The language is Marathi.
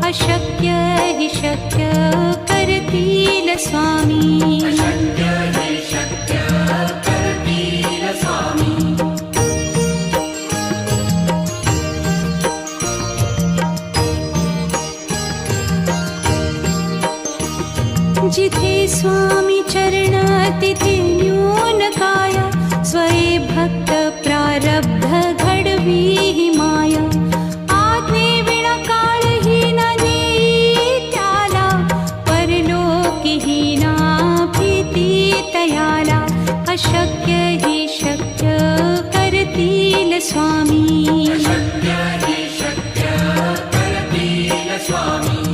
अशक्य हि शक्य करतील स्वामी. अशक्य हि शक्य करतील स्वामी. जिथे स्वामी चरण तिथे न्यून काया. स्वये भक्त प्रारब्ध घडवी हि माया. आज्ञे विना काळहीन नेई त्याला. परलोकीहीना भीती तयाला. अशक्य हि शक्य करतील स्वामी. अशक्य हि शक्य करतील स्वामी.